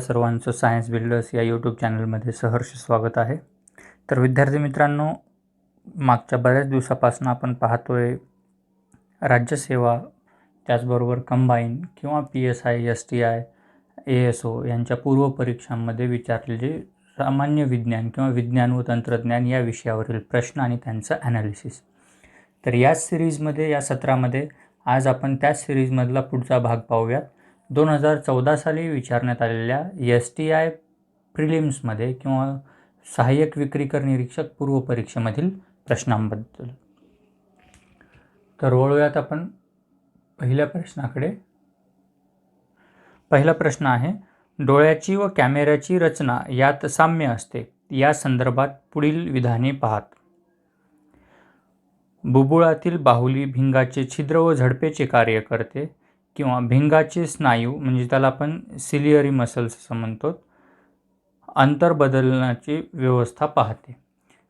सर्वांचं science builders या YouTube चॅनलमध्ये सहर्ष स्वागत आहे. तर विद्यार्थी मित्रांनो, मागच्या बऱ्याच दिवसापासून आपण पाहतोय राज्यसेवा, त्याचबरोबर कंबाईन किंवा PSI, STI, ASO यांच्या पूर्वपरीक्षांमध्ये विचारलेले सामान्य विज्ञान किंवा विज्ञान व तंत्रज्ञान या विषयावरील प्रश्न आणि त्यांचं ॲनालिसिस. तर याच सिरीजमध्ये, या सत्रामध्ये आज आपण त्याच सिरीजमधला पुढचा भाग पाहूयात. 2014 साली विचारण्यात आलेल्या STI प्रिलिम्समध्ये किंवा सहाय्यक विक्रीकर निरीक्षक पूर्वपरीक्षेमधील प्रश्नांबद्दल. तर वळूयात आपण पहिल्या प्रश्नाकडे. पहिला प्रश्न आहे, डोळ्याची व कॅमेऱ्याची रचना यात साम्य असते. या संदर्भात पुढील विधाने पाहात. बुबुळातील बाहुली भिंगाचे छिद्र व झडपेचे कार्य करते किंवा भिंगाचे स्नायू म्हणजे त्याला आपण सिलियरी मसल्स असं म्हणतो, अंतर बदलण्याची व्यवस्था पाहते.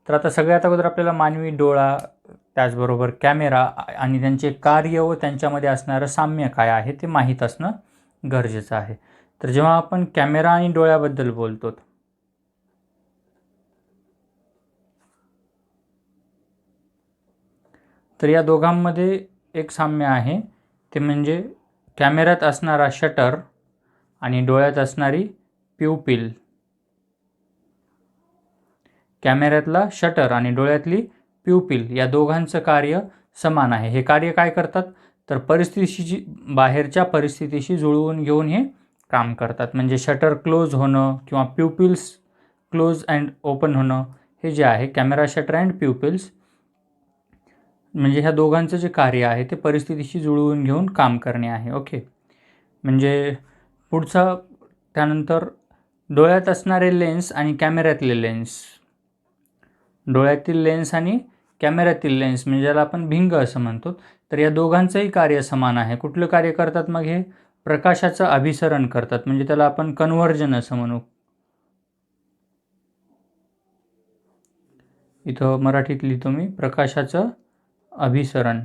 तर आता सगळ्यात अगोदर आपल्याला मानवी डोळा, त्याचबरोबर कॅमेरा आणि त्यांचे कार्य व त्यांच्यामध्ये असणारं साम्य काय आहे ते माहीत असणं गरजेचं आहे. तर जेव्हा आपण कॅमेरा आणि डोळ्याबद्दल बोलतो, तर या दोघांमध्ये एक साम्य आहे, ते म्हणजे कॅमेऱ्यात असणारा शटर आणि डोळ्यात असणारी प्युपिल. कॅमेऱ्यातला शटर आणि डोळ्यातली प्युपिल या दोघांचं कार्य समान आहे. हे कार्य काय करतात, तर परिस्थितीशी, बाहेरच्या परिस्थितीशी जुळवून घेऊन हे काम करतात. म्हणजे शटर क्लोज होणं किंवा प्युपिल्स क्लोज अँड ओपन होणं, हे जे आहे कॅमेरा शटर अँड प्युपिल्स, म्हणजे ह्या दोघांचं जे कार्य आहे ते परिस्थितीशी जुळवून घेऊन काम करणे आहे. ओके, म्हणजे पुढचा त्यानंतर डोळ्यात असणारे लेन्स आणि कॅमेऱ्यातले लेन्स. डोळ्यातील लेन्स आणि कॅमेऱ्यातील लेन्स म्हणजे ज्याला आपण भिंग असं म्हणतो, तर या दोघांचंही कार्य समान आहे. कुठलं कार्य करतात मग हे? प्रकाशाचं अभिसरण करतात, म्हणजे त्याला आपण कन्व्हर्जन असं म्हणू. इथं मराठीत लिहितो मी, प्रकाशाचं अभिसरण.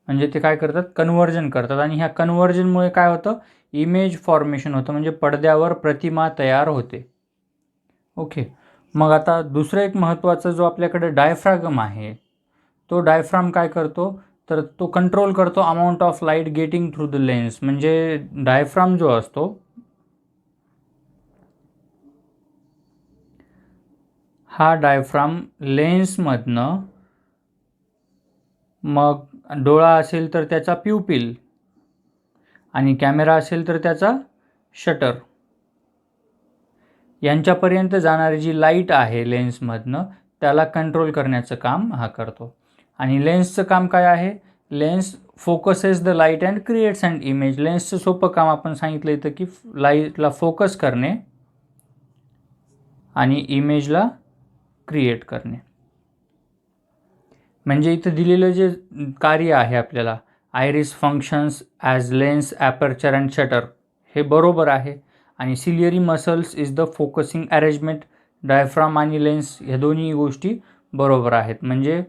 म्हणजे ते काय करतात? कन्व्हर्जन करतात. आणि ह्या कन्व्हर्जनमुळे काय होतं? इमेज फॉर्मेशन होतं, म्हणजे पडद्यावर प्रतिमा तयार होते. ओके, मग आता दुसरं एक महत्त्वाचं जो आपल्याकडे डायफ्रॅगम आहे, तो डायफ्राम काय करतो, तर तो कंट्रोल करतो amount of light getting through the lens. म्हणजे डायफ्राम जो असतो, हा डायफ्राम लेन्समधनं, मग डोळा असेल तर त्याचा प्युपिल आणि कॅमेरा असेल तर त्याचा शटर, यांच्यापर्यंत जाणारी जी लाईट आहे लेन्समधनं, त्याला कंट्रोल करण्याचं काम हा करतो. आणि लेन्सचं काम काय आहे? Lens focuses the light and creates and image. लेन्सचं सोपं काम आपण सांगितलं इथं की लाईटला फोकस करणे आणि इमेजला क्रिएट करणे. म्हणजे इथं दिलेलं जे कार्य आहे आपल्याला, iris functions as lens, aperture and shutter, हे बरोबर आहे. आणि ciliary muscles is the focusing arrangement. Diaphragm आणि लेन्स ह्या दोन्ही गोष्टी बरोबर आहेत. म्हणजे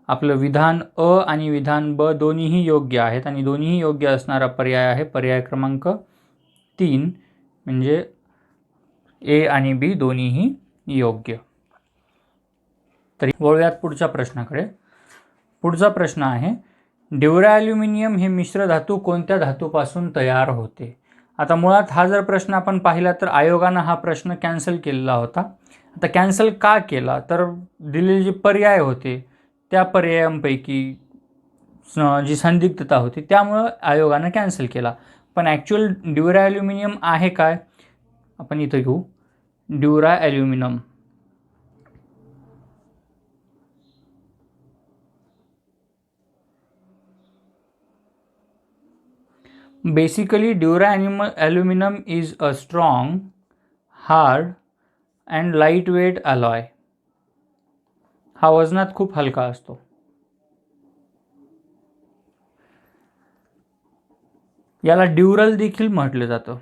आपलं विधान अ आणि विधान ब दोन्हीही योग्य आहेत. आणि दोन्हीही योग्य असणारा पर्याय आहे पर्याय क्रमांक 3, म्हणजे ए आणि बी दोन्हीही योग्य. तर वळूयात पुढच्या प्रश्नाकडे. पुढचा प्रश्न आहे, ड्युरॅल्युमिनियम हे मिश्र धातू कोणत्या धातूपासून तयार होते? आता मुळात हा जर प्रश्न आपण पाहिला तर आयोगानं हा प्रश्न कॅन्सल केलेला होता. आता कॅन्सल का केला, तर दिलेले जे पर्याय होते त्या पर्यायांपैकी जी संदिग्धता होती त्यामुळं आयोगानं कॅन्सल केला. पण ॲक्च्युअल ड्युरॅल्युमिनियम आहे काय? आपण इथं घेऊ ड्युरॅल्युमिनियम. Basically, dura-aluminum is a strong, hard and lightweight alloy. हा वजनात खूप हलका असतो. याला ड्युरल देखील म्हटलं जातं.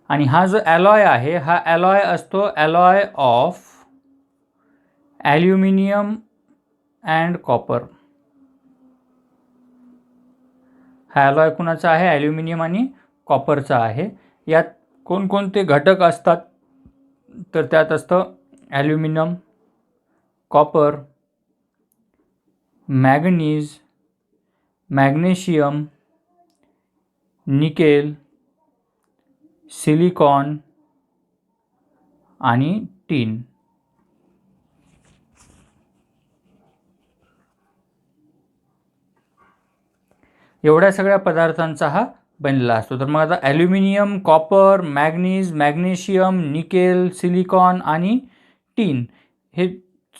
आणि हा जो ॲलॉय आहे, हा ॲलॉय असतो ॲलॉय ऑफ ॲल्युमिनियम अँड कॉपर. हा ॲलॉय कुणाचा आहे? ॲल्युमिनियम आणि कॉपरचा आहे. यात कोणकोणते घटक असतात? तर त्यात असतं aluminium, copper, manganese, magnesium, nickel, silicon आणि टीन. एवढ्या सगळ्या पदार्थांचा हा बनलेला असतो. तर मग आता aluminium, copper, manganese, magnesium, nickel, silicon आणि टीन हे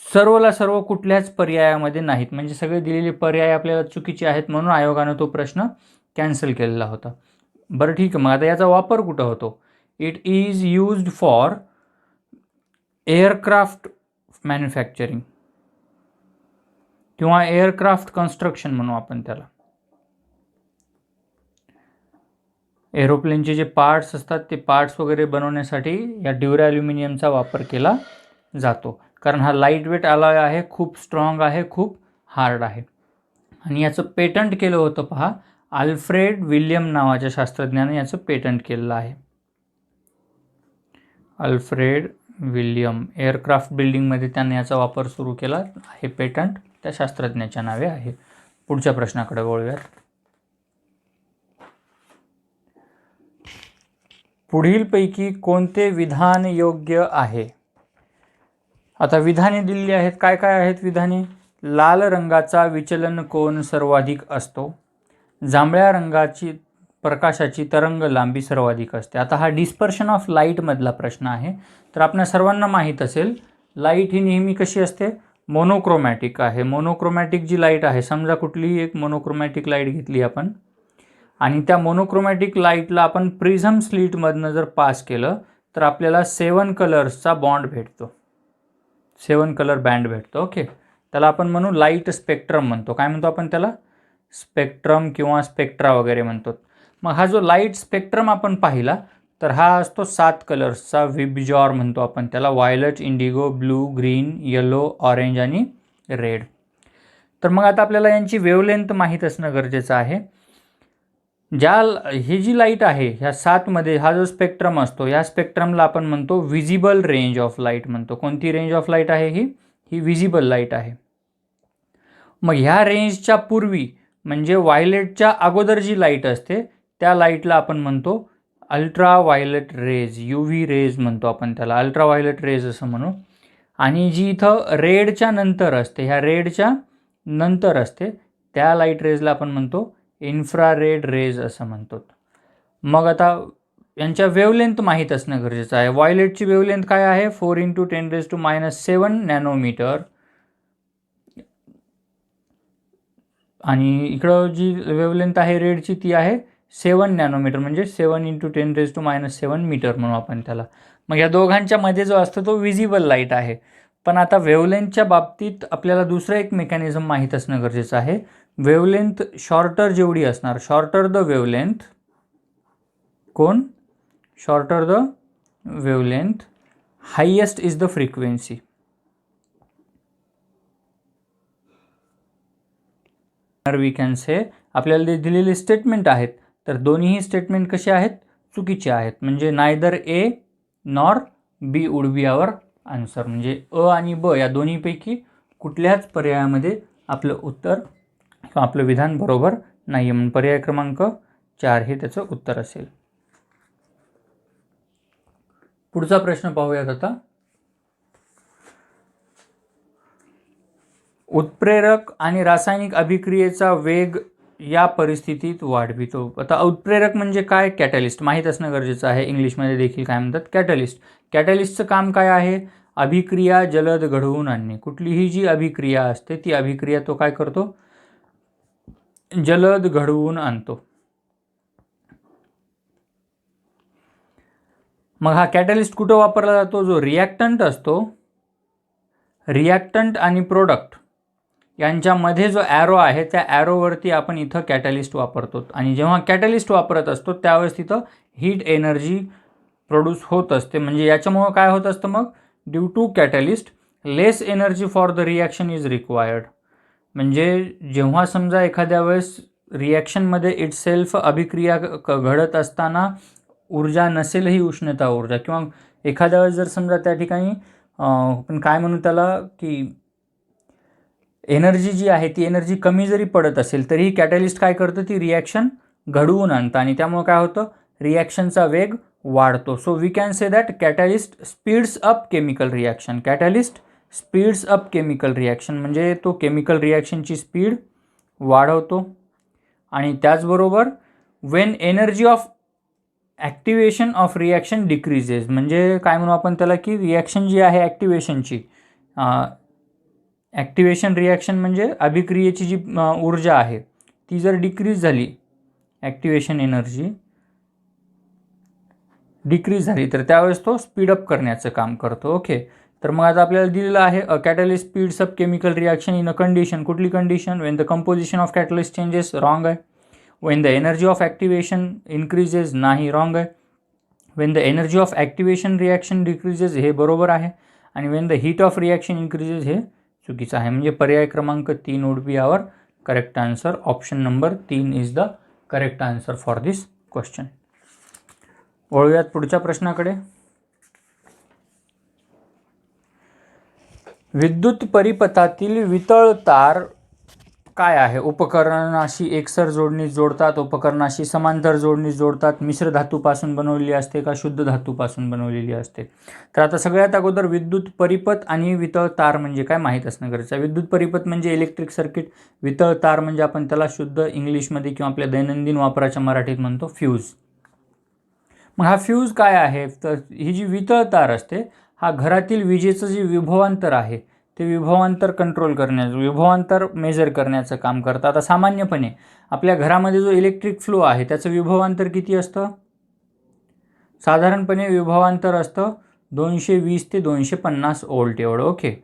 सर्वला सर्व कुठल्याच पर्यायामध्ये नाहीत. म्हणजे सगळे दिलेले पर्याय आपल्याला चुकीचे आहेत, म्हणून आयोगानं तो प्रश्न कॅन्सल केलेला होता. बरं ठीक आहे, मग आता याचा वापर कुठं होतो? It is used for aircraft manufacturing किंवा एअरक्राफ्ट कन्स्ट्रक्शन म्हणू आपण त्याला. एरोप्लेनचे जे पार्ट्स असतात ते पार्ट्स वगैरे बनवण्यासाठी या ड्युरॅल्युमिनियमचा वापर केला जातो, कारण हा लाईट वेट अलॉय आहे, खूप स्ट्रॉंग आहे, खूप हार्ड आहे. आणि याचं पेटंट केलं होतं पहा, अल्फ्रेड विल्यम नावाच्या शास्त्रज्ञाने याचं पेटंट केलेलं आहे. अल्फ्रेड विल्यम एअरक्राफ्ट बिल्डिंगमध्ये त्याने याचा वापर सुरू केला आहे. पेटंट त्या शास्त्रज्ञाच्या नावे आहे. पुढच्या प्रश्नाकडे वळूयात. पुढीलपैकी कोणते विधान योग्य आहे? आता विधाने दिलेली आहेत. काय काय आहेत विधाने? लाल रंगाचा विचलन कोन सर्वाधिक असतो. जांभळ्या रंगाची प्रकाशाची तरंग लांबी सर्वाधिक असते. आता हा डिस्पर्शन ऑफ लाईटमधला प्रश्न आहे. तर आपल्या सर्वांना माहीत असेल, लाईट ही नेहमी कशी असते? मोनोक्रोमॅटिक आहे. मोनोक्रोमॅटिक जी लाईट आहे, समजा कुठलीही एक मोनोक्रोमॅटिक लाईट घेतली आपण आणि त्या मोनोक्रोमॅटिक लाईटला आपण प्रिझम स्लिटमधनं जर पास केलं तर आपल्याला 7 कलर्सचा बॉन्ड भेटतो, 7 कलर बँड भेटतो. ओके, त्याला आपण म्हणू लाईट स्पेक्ट्रम म्हणतो. काय म्हणतो आपण त्याला? स्पेक्ट्रम किंवा स्पेक्ट्रा वगैरे म्हणतो. मग हा जो लाईट स्पेक्ट्रम आपण पाहिला तर हा असतो 7 कलर्सचा. विबजॉर म्हणतो आपण त्याला. Violet, Indigo, blue, green, yellow, orange आणि रेड. तर मग आता आपल्याला यांची वेवलेंथ माहीत असणं गरजेचं आहे. ही जी लाईट आहे ह्या 7मध्ये हा जो स्पेक्ट्रम असतो, या स्पेक्ट्रमला आपण म्हणतो विजिबल रेंज ऑफ लाईट म्हणतो. कोणती रेंज ऑफ लाईट आहे ही विजिबल लाईट आहे. मग ह्या रेंजच्या पूर्वी म्हणजे व्हायलेटच्या अगोदर जी लाईट असते त्या लाईटला आपण म्हणतो ultraviolet rays, UV rays म्हणतो आपण त्याला, अल्ट्रा व्हायलेट रेज असं म्हणू. आणि जी इथं रेडच्या नंतर असते, ह्या रेडच्या नंतर असते त्या लाईट रेजला आपण म्हणतो इन्फ्रारेड रेज असं म्हणतो. मग आता यांच्या वेवलेंथ माहीत असणं गरजेचं आहे. व्हायलेटची वेवलेंथ काय आहे? 4 × 10⁻⁷ नॅनोमीटर. आणि इकडं जी वेवलेंथ आहे रेडची ती आहे 7 नॅनोमीटर, म्हणजे 7 × 10⁻⁷ मीटर म्हणू आपण त्याला. मग या दोघांच्या मध्ये जो असतो तो विजिबल लाईट आहे. पण आता वेवलेंथच्या बाबतीत आपल्याला दुसरं एक मेकॅनिझम माहीत असणं गरजेचं आहे. वेवलेंथ शॉर्टर जेवढी असणार, शॉर्टर द वेवलेंथ, कोण? Shorter the wavelength highest is the frequency. We can say आपल्याला दिलेले स्टेटमेंट आहेत तर दोन्हीही स्टेटमेंट कसे आहेत? चुकीचे आहेत. म्हणजे neither A nor B would be our answer. म्हणजे अ आणि ब या दोन्हीपैकी कुठल्याच पर्यायामध्ये आपलं उत्तर किंवा आपलं विधान बरोबर नाही आहे. म्हणून पर्याय क्रमांक 4 हे त्याचं उत्तर असेल. पुढचा प्रश्न पाहूयात आता. उत्प्रेरक आणि रासायनिक अभिक्रियेचा वेग या परिस्थितीत वाढवितो. आता उत्प्रेरक म्हणजे काय? कॅटलिस्ट माहीत असणं गरजेचं आहे. इंग्लिशमध्ये देखील काय म्हणतात? कॅटलिस्ट. कॅटलिस्टचं काम काय आहे? अभिक्रिया जलद घडवून आणणे. कुठलीही जी अभिक्रिया असते ती अभिक्रिया तो काय करतो? जलद घडवून आणतो. मग हा कॅटलिस्ट कुठं वापरला जातो? जो रिॲक्टंट असतो, रिॲक्टंट आणि प्रोडक्ट यांच्यामध्ये जो ॲरो आहे त्या ॲरोवरती आपण इथं कॅटलिस्ट वापरतो. आणि जेव्हा कॅटलिस्ट वापरत असतो त्यावेळेस तिथं हीट एनर्जी प्रोड्यूस होत असते. म्हणजे याच्यामुळं काय होत असतं? मग due to catalyst less energy for the reaction is required. म्हणजे जेव्हा समजा एखाद्या वेळेस रिॲक्शनमध्ये इटसेल्फ अभिक्रिया घडत असताना ऊर्जा नसेल ही उष्णता ऊर्जा, किंवा एखाद्या वेळेस जर समजा त्या ठिकाणी आपण काय म्हणू त्याला की एनर्जी जी आहे ती एनर्जी कमी जरी पडत असेल तरीही कॅटॅलिस्ट काय करतं, ती रिॲक्शन घडवून आणतं आणि त्यामुळे काय होतं, रिॲक्शनचा वेग वाढतो. So we can say that catalyst speeds up chemical reaction. Catalyst speeds up chemical reaction म्हणजे तो केमिकल रिॲक्शनची स्पीड वाढवतो. आणि त्याचबरोबर when energy of activation of reaction decreases, म्हणजे काय म्हणू आपण त्याला की रिॲक्शन जी आहे ॲक्टिवेशनची, ॲक्टिवेशन रिॲक्शन म्हणजे अभिक्रियेची जी ऊर्जा आहे ती जर डिक्रीज झाली, ॲक्टिवेशन एनर्जी डिक्रीज झाली तर त्यावेळेस तो स्पीडअप करण्याचं काम करतो. ओके, तर मग आता आपल्याला दिलेलं आहे catalyst speeds up chemical reaction in a condition. कुठली condition? When the composition of catalyst changes, wrong आहे. When the energy of activation increases, नाही, रॉंग आहे. When the energy of activation reaction decreases, हे बरोबर आहे. आणि when the heat of reaction increases, हे चुकीचं आहे. म्हणजे पर्याय क्रमांक 3 would be our correct answer. Option number 3 is the correct answer for this question. वळूयात पुढच्या प्रश्नाकडे. विद्युत परिपथातील वितळ तार काय आहे? उपकरणाशी एकसर जोडणी जोडतात, उपकरणाशी समांतर जोडणी जोडतात, मिश्र धातूपासून बनवलेली असते का शुद्ध धातूपासून बनवलेली असते? तर आता सगळ्यात अगोदर विद्युत परिपथ आणि वितळ तार म्हणजे काय माहीत असणं गरजेचं आहे. विद्युत परिपथ म्हणजे इलेक्ट्रिक सर्किट, वितळ तार म्हणजे आपण त्याला शुद्ध इंग्लिशमध्ये किंवा आपल्या दैनंदिन वापराच्या मराठीत म्हणतो फ्यूज. मग हा फ्यूज काय आहे? तर ही जी वितळ तार असते हा घरातील विजेचं जे विभवांतर आहे ते विभवांतर कंट्रोल करण्याचं, विभवांतर मेजर करण्याचं काम करतं. आता सामान्यपणे आपल्या घरामध्ये जो इलेक्ट्रिक फ्लो आहे त्याचं विभवांतर किती असतं? साधारणपणे विभवांतर असतं 220 ते 250 व्होल्ट एवढं. ओके,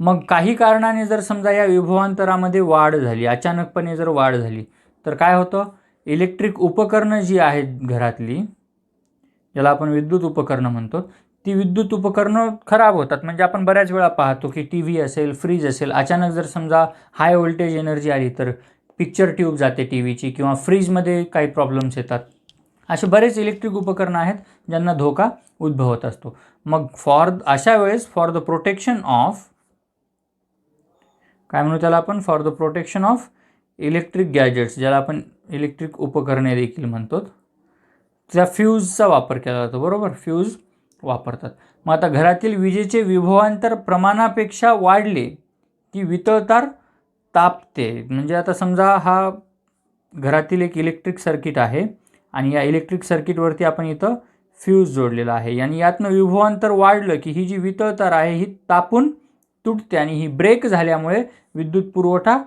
मग काही कारणाने जर समजा या विभवांतरामध्ये वाढ झाली, अचानकपणे जर वाढ झाली तर काय होतं? इलेक्ट्रिक उपकरणं जी आहेत घरातली, ज्याला आपण विद्युत उपकरणं म्हणतो, ती विद्युत उपकरणं खराब होतात. म्हणजे आपण बऱ्याच वेळा पाहतो की टी व्ही असेल, फ्रीज असेल, अचानक जर समजा हाय व्होल्टेज एनर्जी आली तर पिक्चर ट्यूब जाते टी व्हीची, किंवा फ्रीजमध्ये काही प्रॉब्लेम्स येतात. असे बरेच इलेक्ट्रिक उपकरणं आहेत ज्यांना धोका उद्भवत असतो. मग अशा वेळेस फॉर द प्रोटेक्शन ऑफ, काय म्हणू त्याला आपण, for the protection of electric gadgets, ज्याला आपण इलेक्ट्रिक उपकरणे देखील म्हणतो, त्या फ्यूजचा वापर केला जातो. बरोबर, फ्यूज वापरतात. मग आता घरातील विजेचे विभवांतर प्रमाणापेक्षा वाढले की वितळ तार तापते. म्हणजे आता समजा हा घरातील एक इलेक्ट्रिक सर्किट आहे आणि या इलेक्ट्रिक सर्किटवरती आपण इथं फ्यूज जोडलेला आहे आणि यातनं विभवांतर वाढलं की ही जी वितळ तार आहे ही तापून तुटते आणि ही ब्रेक झाल्यामुळे विद्युत पुरवठा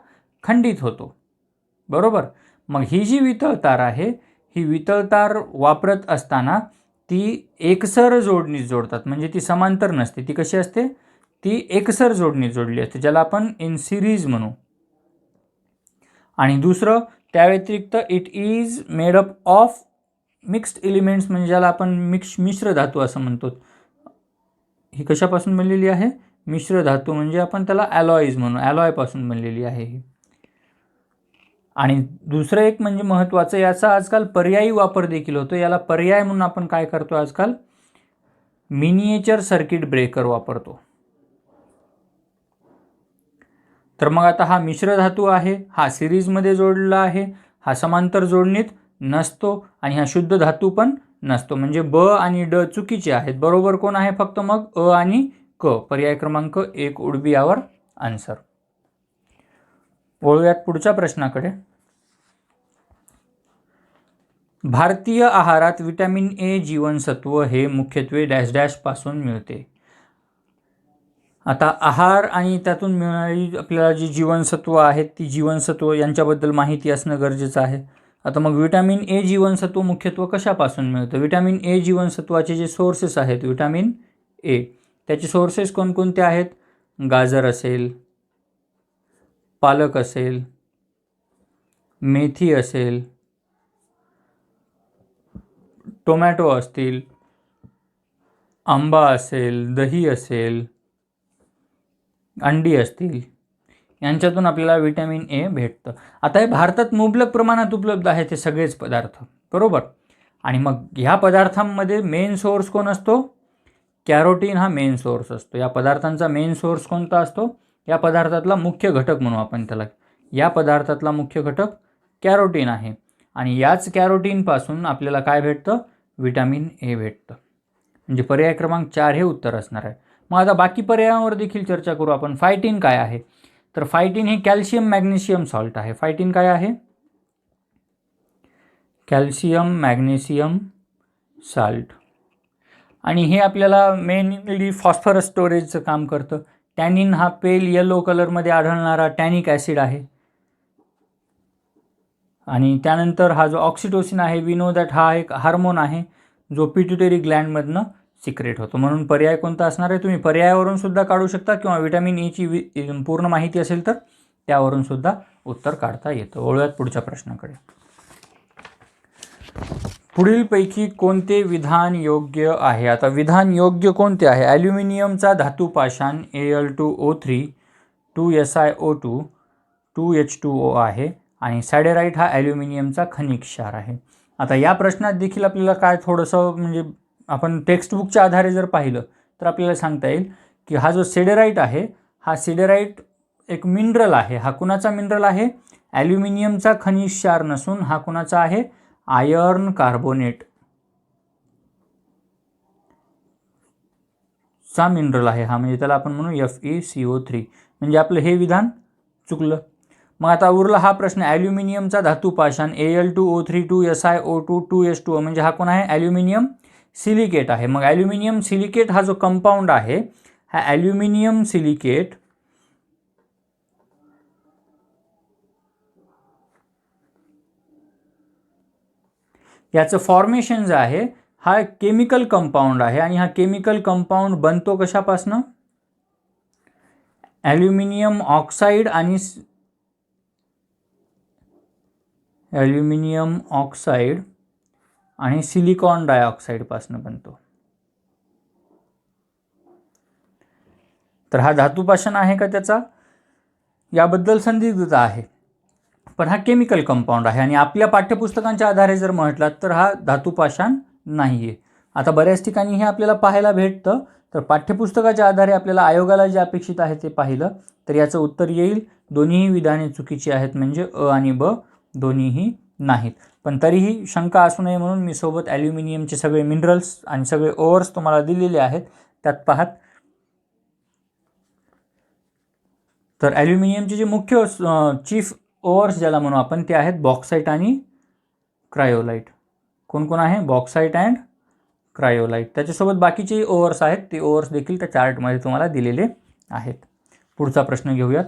खंडित होतो. बरोबर, मग ही जी वितळ तार आहे ही वितळ तार वापरत असताना ती एकसर जोडणी जोडतात. म्हणजे ती समांतर नसते, ती कशी असते, ती एकसर जोडणी जोडली असते, ज्याला आपण इन सिरीज म्हणू. आणि दुसरं, त्या व्यतिरिक्त it is made up of mixed elements, म्हणजे ज्याला आपण मिश्र धातू असं म्हणतो. ही कशापासून बनलेली आहे? मिश्र धातू, म्हणजे आपण त्याला ॲलॉईज म्हणू, ॲलॉयपासून बनलेली आहे ही. आणि दुसरं एक म्हणजे महत्त्वाचं, याचा आजकाल पर्यायी वापर देखील होतो. याला पर्याय म्हणून आपण काय करतो आजकाल? मिनिएचर सर्किट ब्रेकर वापरतो. तर मग आता हा मिश्र धातू आहे, हा सिरीजमध्ये जोडलेला आहे, हा समांतर जोडणीत नसतो आणि हा शुद्ध धातू पण नसतो. म्हणजे ब आणि ड चुकीचे आहेत. बरोबर कोण आहे? फक्त मग अ आणि क. पर्याय क्रमांक 1 वुड बी आवर आन्सर. वळूयात पुढच्या प्रश्नाकडे. भारतीय आहारात विटॅमिन ए जीवनसत्व हे मुख्यत्वे डॅश डॅश पासून मिळते. आता आहार आणि त्यातून मिळणारी आपल्याला जी जीवनसत्व आहेत ती जीवनसत्व यांच्याबद्दल माहिती असणं गरजेचं आहे. आता मग विटॅमिन ए जीवनसत्व मुख्यत्वे कशापासून मिळतं? विटॅमिन ए जीवनसत्वाचे जे सोर्सेस आहेत विटॅमिन ए, त्याचे सोर्सेस कोणकोणते आहेत? गाजर असेल, पालक असेल, मेथी असेल, टोमॅटो असतील, आंबा असेल, दही असेल, अंडी असतील, यांच्यातून आपल्याला व्हिटॅमिन ए भेटतं. आता हे भारतात मुबलक प्रमाणात उपलब्ध आहे ते सगळेच पदार्थ, बरोबर. आणि मग ह्या पदार्थांमध्ये मेन सोर्स कोण असतो? कॅरोटीन हा मेन सोर्स असतो. या पदार्थांचा मेन सोर्स कोणता असतो? या पदार्थातला मुख्य घटक म्हणू आपण त्याला. या पदार्थातला मुख्य घटक कॅरोटीन आहे आणि याच कॅरोटीनपासून आपल्याला काय भेटतं? व्हिटॅमिन ए भेटतं. म्हणजे पर्याय क्रमांक 4 हे उत्तर असणार आहे. मग आता बाकी पर्यायांवर देखील चर्चा करू आपण. फायटिन काय आहे? तर फायटिन हे कॅल्शियम मॅग्नेशियम सॉल्ट आहे. फायटिन काय आहे? Calcium magnesium salt. आणि हे आपल्याला मेनली फॉस्फरस स्टोरेजचं काम करतं. टॅनिन हा पेल येलो कलरमध्ये आढळणारा टॅनिक ॲसिड आहे. आणि त्यानंतर हा जो ऑक्सिटोसिन आहे, वी नो दॅट हा एक हार्मोन आहे जो पिट्युटरी ग्लँडमधनं सिक्रेट होतो. म्हणून पर्याय कोणता असणार आहे? तुम्ही पर्यायावरून सुद्धा काढू शकता किंवा व्हिटॅमिन ईची पूर्ण माहिती असेल तर त्यावरून सुद्धा उत्तर काढता येतं. वळूयात पुढच्या प्रश्नाकडे. पुढीलपैकी कोणते विधान योग्य आहे? आता विधान योग्य कोणते आहे? ॲल्युमिनियमचा धातू पाषाण Al2O3 2SiO2 2H2O आहे आणि सॅडेराईट हा ॲल्युमिनियमचा खनिज क्षार आहे. आता या प्रश्नात देखील आपल्याला काय थोडंसं म्हणजे आपण टेक्स्टबुकच्या आधारे जर पाहिलं तर आपल्याला सांगता येईल की हा जो सॅडेराईट आहे हा सॅडेराईट एक मिनरल आहे. हा कुणाचा मिनरल आहे? ॲल्युमिनियमचा खनिज क्षार नसून हा कुणाचा आहे? आयर्न कार्बोनेट चा मिनरल आहे हा. म्हणजे त्याला आपण म्हणू FeCO3. म्हणजे आपलं हे विधान चुकलं. मग आता उरला हा प्रश्न, ॲल्युमिनियमचा धातू पाषाण Al2O3 2SiO2 2H2O म्हणजे हा कोण आहे? ॲल्युमिनियम सिलिकेट आहे. मग ॲल्युमिनियम सिलिकेट हा जो कंपाऊंड आहे हा ॲल्युमिनियम सिलिकेट याचं फॉर्मेशन जे आहे हा केमिकल कंपाऊंड आहे आणि हा केमिकल कंपाऊंड बनतो कशापासनं? ॲल्युमिनियम ऑक्साईड आणि सिलिकॉन डायऑक्साईडपासून बनतो. तर हा धातूपाषाण आहे का त्याचा? याबद्दल संदिग्धता आहे, पण हा केमिकल कंपाऊंड आहे आणि आपल्या पाठ्यपुस्तकांच्या आधारे जर म्हटलात तर हा धातूपाषाण नाही आहे. आता बऱ्याच ठिकाणी हे आपल्याला पाहायला भेटतं. तर पाठ्यपुस्तकाच्या आधारे आपल्याला आयोगाला जे अपेक्षित आहे ते पाहिलं तर याचं उत्तर येईल दोन्हीही विधाने चुकीची आहेत. म्हणजे अ आणि ब दोन्हीही नाहीत. पण तरीही शंका असू नये म्हणून मी सोबत ॲल्युमिनियमचे सगळे मिनरल्स आणि सगळे ओअर्स तुम्हाला दिलेले आहेत. त्यात पाहात तर ॲल्युमिनियमचे जे मुख्य चीफ ओअर्स ज्याला म्हणू आपण ते आहेत बॉक्साईट आणि क्रायोलाईट. कोण आहे? Bauxite and cryolite. त्याच्यासोबत बाकीचे ओअर्स आहेत ते ओअर्स देखील त्या चार्टमध्ये तुम्हाला दिलेले आहेत. पुढचा प्रश्न घेऊयात.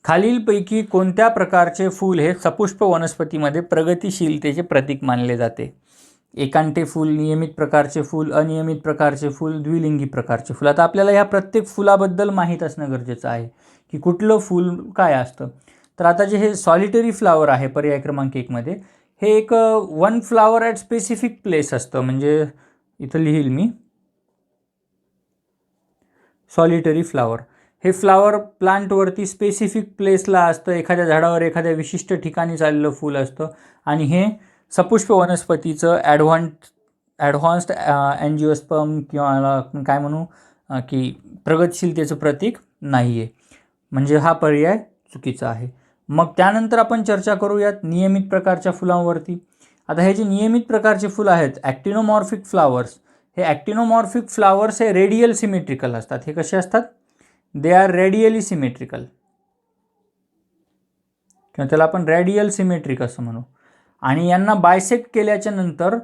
खालीलपैकी कोणत्या प्रकारचे फूल हे सपुष्प वनस्पतीमध्ये प्रगतिशीलतेचे प्रतीक मानले जाते? एकांटे फूल, नियमित प्रकारचे फूल, अनियमित प्रकारचे फूल, द्विलिंगी प्रकारचे फूल. आता आपल्याला ह्या प्रत्येक फुलाबद्दल माहीत असणं गरजेचं आहे की कुठलं फूल काय असतं. तर आता जे हे सॉलिटरी फ्लावर आहे पर्याय क्रमांक 1 मध्ये हे एक one flower at specific place असतं. म्हणजे इथं लिहील मी सॉलिटरी फ्लावर. हे फ्लावर प्लांटवरती स्पेसिफिक प्लेसला असतं. एखाद्या झाडावर एखाद्या विशिष्ट ठिकाणी चाललेलं फूल असतं आणि हे सपुष्प वनस्पतीचं ॲडव्हान्स्ड अँजिओस्पर्म किंवा काय म्हणू की प्रगतशीलतेचं प्रतीक नाही आहे. म्हणजे हा पर्याय चुकीचा आहे. मग त्यानंतर आपण चर्चा करूयात नियमित प्रकारच्या फुलांवरती. आता हे जे नियमित प्रकारचे फुलं आहेत ॲक्टिनोमॉर्फिक फ्लावर्स, हे ॲक्टिनोमॉर्फिक फ्लावर्स हे रेडियल सिमेट्रिकल असतात. हे कसे असतात? दे आर रेडियली सिमेट्रिकल किंवा त्याला आपण रेडियल सिमेट्रिक असं म्हणू. आणि यांना बायसेक्ट केल्याच्या नंतर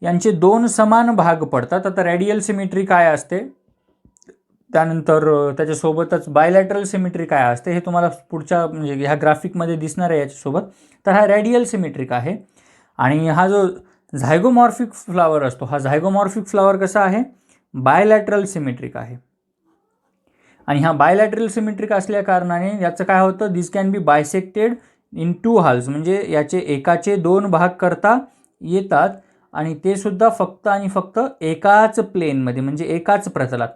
यांचे 2 समान भाग पडतात. आता रेडियल सिमेट्री काय असते, त्यानंतर त्याच्यासोबतच बायलॅटरल सिमेट्री काय असते हे तुम्हाला पुढच्या म्हणजे ह्या ग्राफिकमध्ये दिसणार आहे याच्यासोबत. तर हा रेडियल सिमेट्रिक आहे. आणि हा जो झायगोमॉर्फिक फ्लावर असतो हा झायगोमॉर्फिक फ्लावर कसा आहे? बायलॅटरल सिमेट्रिक आहे. आणि हा बायलॅटरल सिमेट्रिक असल्या कारणाने याचं काय होतं? दिस कॅन बी बायसेक्टेड इन 2 हाल्स. म्हणजे याचे एकाचे 2 भाग करता येतात आणि ते सुद्धा फक्त आणि फक्त एकाच प्लेनमध्ये म्हणजे एकाच प्रतलात.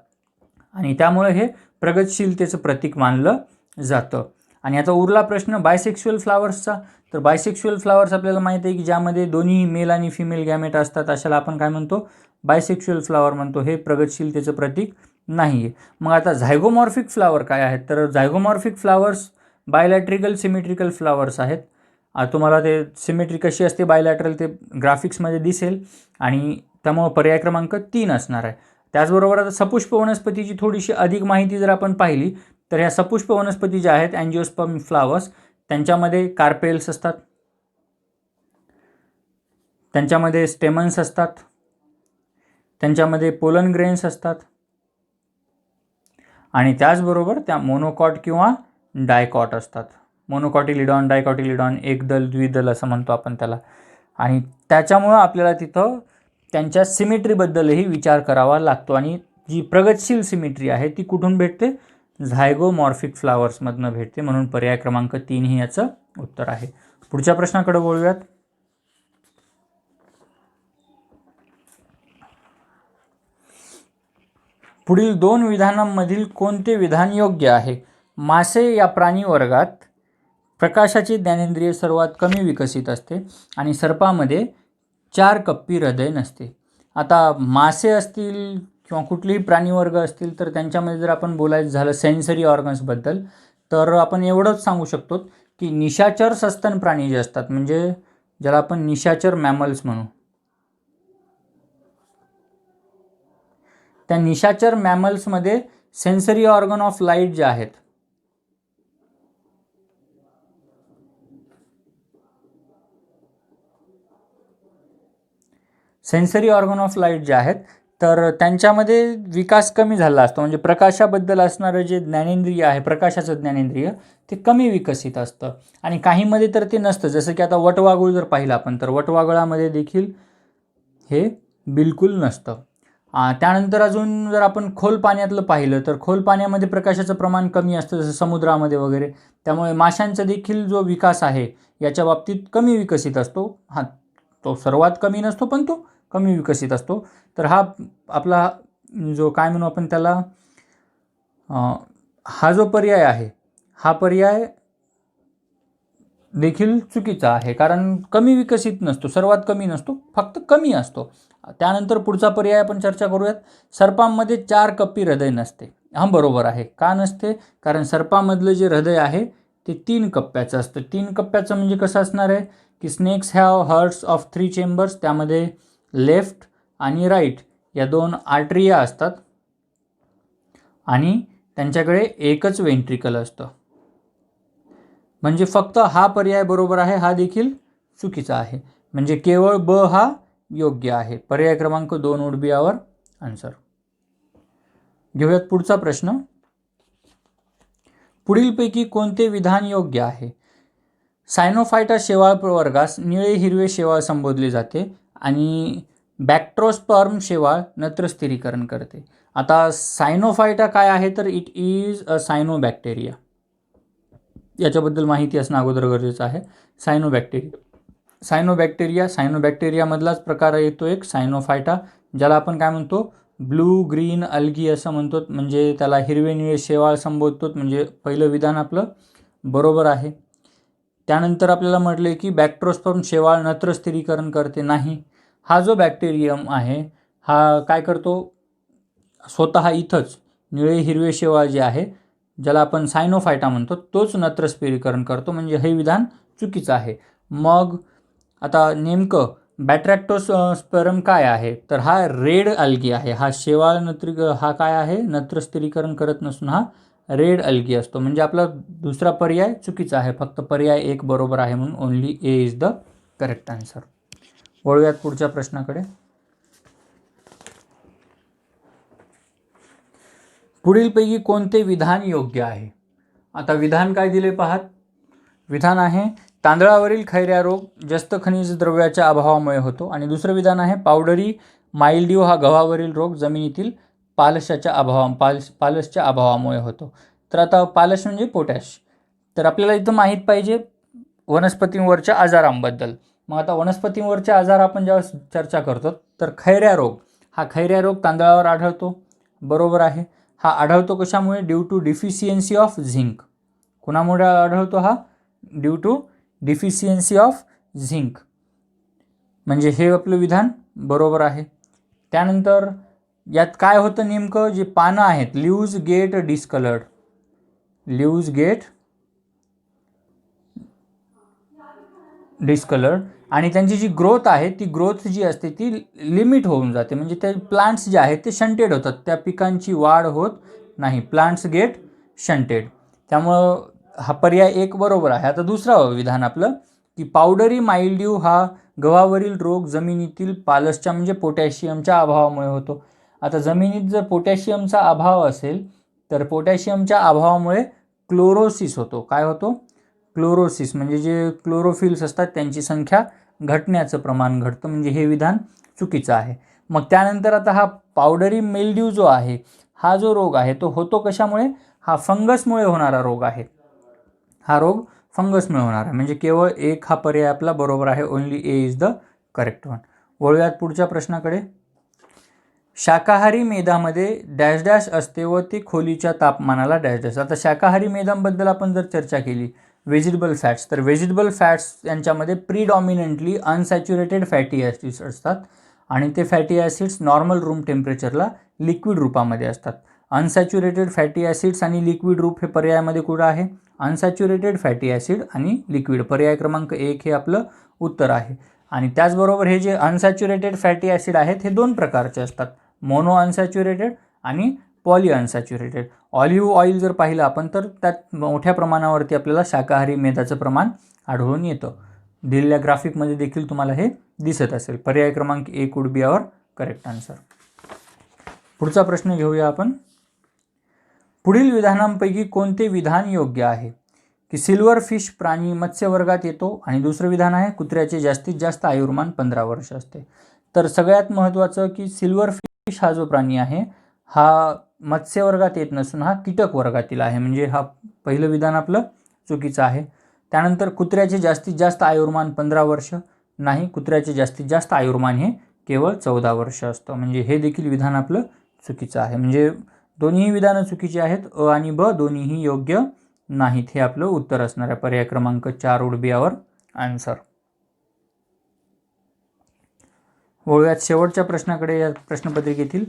आणि त्यामुळे हे प्रगतशीलतेचं प्रतीक मानलं जातं. आणि आता उरला प्रश्न बायसेक्शुअल फ्लावर्सचा. तर बायसेक्शुअल फ्लावर्स आपल्याला माहिती आहे की ज्यामध्ये दोन्ही मेल आणि फिमेल गॅमेट असतात अशाला आपण काय म्हणतो, बायसेक्शुअल फ्लावर म्हणतो. हे प्रगतशीलतेचं प्रतीक नाही आहे. मग आता झायगोमॉर्फिक फ्लावर काय आहेत, तर झायगोमॉर्फिक फ्लावर्स बायलॅट्रिकल सिमेट्रिकल फ्लावर्स आहेत. तुम्हाला ते सिमेट्री कशी असते बायलॅटरल ते ग्राफिक्समध्ये दिसेल आणि त्यामुळं पर्याय क्रमांक 3 असणार आहे. त्याचबरोबर आता सपुष्प वनस्पतीची थोडीशी अधिक माहिती जर आपण पाहिली तर ह्या सपुष्प वनस्पती ज्या आहेत अँजिओस्पर्म फ्लावर्स, त्यांच्यामध्ये कार्पेल्स असतात, त्यांच्यामध्ये स्टेमन्स असतात, त्यांच्यामध्ये पोलन ग्रेन्स असतात आणि त्याचबरोबर त्या मोनोकॉट किंवा डायकॉट असतात. मोनोकॉटिलिडॉन, डायकॉटिलिडॉन, एकदल द्विदल असं म्हणतो आपण त्याला. आणि त्याच्यामुळं आपल्याला तिथं त्यांच्या सिमेट्रीबद्दलही विचार करावा लागतो. आणि जी प्रगतशील सिमेट्री आहे ती कुठून भेटते, झायगोमॉर्फिक फ्लावर्समधनं भेटते. म्हणून पर्याय क्रमांक 3 ही याचं उत्तर आहे. पुढच्या प्रश्नाकडे वळूयात. पुढील 2 विधानांमधील कोणते विधान योग्य आहे? मासे या प्राणी वर्गात प्रकाशाची ज्ञानेंद्रिय सर्वात कमी विकसित असते आणि सर्पामध्ये 4 कप्पी हृदय नसते. आता मासे असतील किंवा कुठलेही प्राणीवर्ग असतील तर त्यांच्यामध्ये जर आपण बोलायचं झालं सेन्सरी ऑर्गन्सबद्दल तर आपण एवढंच सांगू शकतो की निशाचर सस्तन प्राणी जे असतात, म्हणजे ज्याला आपण निशाचर मॅमल्स म्हणू, त्या निशाचर मॅमल्समध्ये सेन्सरी ऑर्गन ऑफ लाईट जे आहेत, सेन्सरी ऑर्गन ऑफ लाईट जे आहेत तर त्यांच्यामध्ये विकास कमी झाला असतो. म्हणजे प्रकाशाबद्दल असणारं जे ज्ञानेंद्रिय आहे, प्रकाशाचं ज्ञानेंद्रिय, ते कमी विकसित असतं. आणि काहीमध्ये तर ते नसतं. जसं की आता वटवाघूळ जर पाहिलं आपण तर वटवाघळामध्ये देखील हे बिलकुल नसतं. त्यानंतर अजून जर आपण खोल पाण्यातलं पाहिलं तर खोल पाण्यामध्ये प्रकाशाचं प्रमाण कमी असतं, जसं समुद्रामध्ये वगैरे. त्यामुळे माशांचा देखील जो विकास आहे याच्या बाबतीत कमी विकसित असतो. तो सर्वात कमी नसतो पण तो कमी विकसित असतो. तर हा आपला जो काय म्हणू आपण त्याला, हा जो पर्याय आहे हा पर्याय देखील चुकीचा आहे. कारण कमी विकसित नसतो, सर्वात कमी नसतो, फक्त कमी असतो. त्यानंतर पुढचा पर्याय आपण चर्चा करूयात. सर्पांमध्ये 4 कप्पी हृदय नसते. हा बरोबर आहे. का नसते? कारण सर्पामधलं जे हृदय आहे ते 3 कप्प्याचं असतं. 3 कप्प्याचं म्हणजे कसं असणार आहे की snakes have hearts of 3 chambers. त्यामध्ये लेफ्ट आणि राईट या 2 आर्टरिया असतात आणि त्यांच्याकडे एकच वेंट्रिकल असतं. म्हणजे फक्त हा पर्याय बरोबर आहे, हा देखील चुकीचा आहे. म्हणजे केवळ ब हा योग्य आहे. पर्याय क्रमांक 2 वुड बी आवर आन्सर. घेऊयात पुढचा प्रश्न. पुढीलपैकी कोणते विधान योग्य आहे? सायनोफायटा शेवाळ प्रवर्गास निळे हिरवे शेवाळ संबोधले जाते आणि बॅक्ट्रोस्पर्म शेवाळ नत्र स्थिरीकरण करते. आता सायनोफायटा काय आहे तर इट इज अ सायनोबॅक्टेरिया. याच्याबद्दल माहिती असणं अगोदर गरजेचं आहे. सायनोबॅक्टेरियामधलाच प्रकार येतो एक सायनोफायटा, ज्याला आपण काय म्हणतो ब्लू ग्रीन अल्गी असं म्हणतो. म्हणजे त्याला हिरवे निळे शेवाळ संबोधतो. म्हणजे पहिलं विधान आपलं बरोबर आहे. त्यानंतर आपल्याला म्हटले की बॅक्ट्रोस्पर्म शेवाळ नत्र स्थिरीकरण करते. नाही, हा जो बॅक्टेरियम आहे हा काय करतो, स्वतः इथंच निळे हिरवे शेवाळ जे आहे ज्याला आपण सायनोफायटा म्हणतो तोच नत्र स्थिरीकरण करतो. म्हणजे हे विधान चुकीचं आहे. मग आता नेमकं बॅट्रॅक्टोस्पर्म काय आहे तर हा रेड अल्गी आहे. हा शेवाळ हा काय आहे, नत्र स्थिरीकरण करत नसून हा रेड अल्गी असतो. म्हणजे आपला दुसरा पर्याय चुकीचा आहे. फक्त पर्याय 1 बरोबर आहे. म्हणून only A is the correct answer. वळूयात पुढच्या प्रश्नाकडे. पुढीलपैकी कोणते विधान योग्य आहे? आता विधान काय दिले पाहात. विधान आहे तांदळावरील खैऱ्या रोग जस्त खनिज द्रव्याच्या अभावामुळे होतो. आणि दुसरं विधान आहे पावडरी माइल्ड्यू हा गव्हावरील रोग जमिनीतील पालशाच्या अभावामुळे होतो. तर आता पालश म्हणजे पोटॅश. तर आपल्याला इथं माहीत पाहिजे वनस्पतींवरच्या आजारांबद्दल. मग आता वनस्पतींवरचे आजार आपण जेव्हा चर्चा करतो तर खैऱ्या रोग तांदळावर आढळतो. बरोबर आहे. हा आढळतो कशामुळे? Due to deficiency of zinc. कोणामुळे आढळतो हा? Due to deficiency of zinc. म्हणजे हे आपलं विधान बरोबर आहे. त्यानंतर यात काय होतं नेमकं, जे पानं आहेत leaves get discoloured, leaves get discoloured, आणि त्यांची जी ग्रोथ आहे ती ग्रोथ जी असते ती लिमिट होऊन जाते. म्हणजे ते प्लांट्स जे आहेत ते शंटेड होतात, त्या पिकांची वाढ होत नाही, प्लांट्स गेट शंटेड. त्यामुळं हा पर्याय एक बरोबर आहे. आता दुसरं विधान आपलं की पावडरी माइल्ड्यू हा गव्हावरील रोग जमिनीतील पालसच्या म्हणजे पोटॅशियमच्या अभावामुळे होतो. आता जमिनीत जर पोटॅशियमचा अभाव असेल तर पोटॅशियमच्या अभावामुळे क्लोरोसिस होतो. काय होतो? क्लोरोसिस. म्हणजे जे क्लोरोफिल्स असतात त्यांची संख्या घटण्याचं प्रमाण घटतं. म्हणजे हे विधान चुकीचं आहे. मग त्यानंतर आता हा पावडरी मिल्ड्यू जो आहे, हा जो रोग आहे तो होतो कशामुळे? हा फंगसमुळे होणारा रोग आहे. हा रोग फंगसमुळे होणार आहे. म्हणजे केवळ एक हा पर्याय आपला बरोबर आहे. Only A is the correct one. वळूयात पुढच्या प्रश्नाकडे. शाकाहारी मेदामध्ये डॅश डॅश असते व ते खोलीच्या तापमानाला डॅश डॅश. आता शाकाहारी मेदांबद्दल आपण जर चर्चा केली, व्हेजिटेबल फॅट्स, तर व्हेजिटेबल फॅट्स यांच्यामध्ये प्रीडॉमिनंटली अनसॅच्युरेटेड फॅटी ॲसिड्स असतात आणि ते फॅटी ॲसिड्स नॉर्मल रूम टेम्परेचरला लिक्विड रूपामध्ये असतात. अनसॅच्युरेटेड फॅटी ॲसिड्स आणि लिक्विड रूप हे पर्यायामध्ये कुठं आहे? अनसॅच्युरेटेड फॅटी ॲसिड आणि लिक्विड. पर्याय क्रमांक 1 हे आपलं उत्तर आहे. आणि त्याचबरोबर हे जे अनसॅच्युरेटेड फॅटी ॲसिड आहेत हे दोन प्रकारचे असतात, मोनो अनसॅच्युरेटेड आणि पॉली अनसॅच्युरेटेड. ऑलिव्ह ऑइल जर पाहिलं आपण तर त्यात मोठ्या प्रमाणावरती आपल्याला शाकाहारी मेदाचं प्रमाण आढळून येतं. दिलेल्या ग्राफिकमध्ये देखील तुम्हाला हे दिसत असेल. पर्याय क्रमांक 1 would be our correct answer. पुढचा प्रश्न घेऊया आपण. पुढील विधानांपैकी कोणते विधान योग्य आहे? की सिल्वर फिश प्राणी मत्स्यवर्गात येतो, आणि दुसरं विधान आहे कुत्र्याचे जास्तीत जास्त आयुर्मान 15 वर्ष असते. तर सगळ्यात महत्त्वाचं की सिल्वर फिश हा जो प्राणी आहे हा मत्स्य वर्गात येत नसून हा कीटक वर्गातील आहे. म्हणजे हा पहिलं विधान आपलं चुकीचं आहे. त्यानंतर कुत्र्याचे जास्तीत जास्त आयुर्मान 15 वर्ष नाही, कुत्र्याचे जास्तीत जास्त आयुर्मान हे केवळ 14 वर्ष असतं. म्हणजे हे देखील विधान आपलं चुकीचं आहे. म्हणजे दोन्ही विधानं चुकीची आहेत. अ आणि ब दोन्हीही योग्य नाहीत. हे आपलं उत्तर असणार आहे. पर्याय क्रमांक 4 वुड बी आवर आन्सर. वळूयात शेवटच्या प्रश्नाकडे या प्रश्नपत्रिकेतील.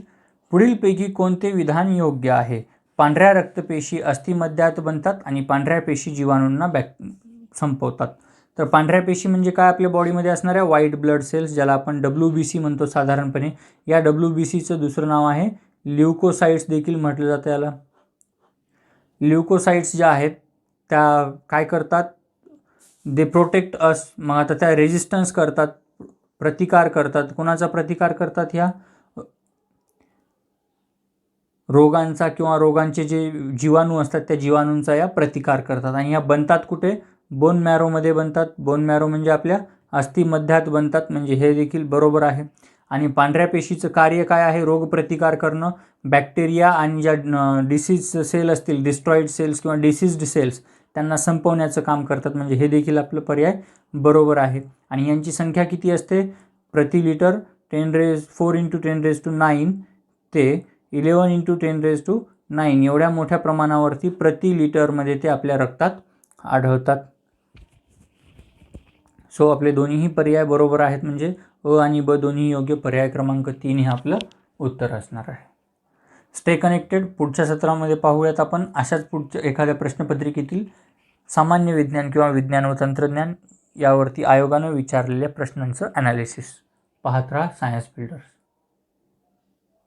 पुढीलपैकी कोणते विधान योग्य आहे? पांढऱ्या रक्तपेशी अस्थिमध्यात बनतात आणि पांढऱ्या पेशी जीवाणूंना संपवतात. तर पांढऱ्या पेशी म्हणजे काय? आपल्या बॉडीमध्ये असणाऱ्या व्हाईट ब्लड सेल्स, ज्याला आपण WBC म्हणतो साधारणपणे. या WBCचं दुसरं नाव आहे ल्युकोसाइट्स देखील म्हटलं जातं याला. ल्युकोसाइट्स ज्या आहेत त्या काय करतात? They protect us. मग आता त्या रेजिस्टन्स करतात, प्रतिकार करतात. कोणाचा प्रतिकार करतात? ह्या रोगांचा किंवा रोगांचे जे जीवाणू असतात त्या जीवाणूंचा या प्रतिकार करतात. आणि या बनतात कुठे? बोन मॅरोमध्ये बनतात. बोन मॅरो म्हणजे आपल्या अस्थिमध्यात बनतात. म्हणजे हे देखील बरोबर आहे. आणि पांढऱ्या पेशीचं कार्य काय आहे? रोगप्रतिकार करणं. बॅक्टेरिया आणि ज्या डिसीज सेल असतील, डिस्ट्रॉईड सेल्स किंवा डिसीज्ड सेल्स, त्यांना संपवण्याचं काम करतात. म्हणजे हे देखील आपलं पर्याय बरोबर आहे. आणि यांची संख्या किती असते? प्रति लिटर 4 × 10⁹ ते 11 × 10⁹ एवढ्या मोठ्या प्रमाणावरती प्रति लिटरमध्ये ते आपल्या रक्तात आढळतात. सो आपले दोन्हीही पर्याय बरोबर आहेत. म्हणजे अ आणि ब दोन्ही योग्य. पर्याय क्रमांक 3 हे आपलं उत्तर असणार आहे. Stay connected. पुढच्या सत्रामध्ये पाहूयात आपण अशाच पुढच्या एखाद्या प्रश्नपत्रिकेतील सामान्य विज्ञान किंवा विज्ञान व तंत्रज्ञान यावरती आयोगानं विचारलेल्या प्रश्नांचं ॲनालिसिस. पाहत राहा सायन्स बिल्डर्स.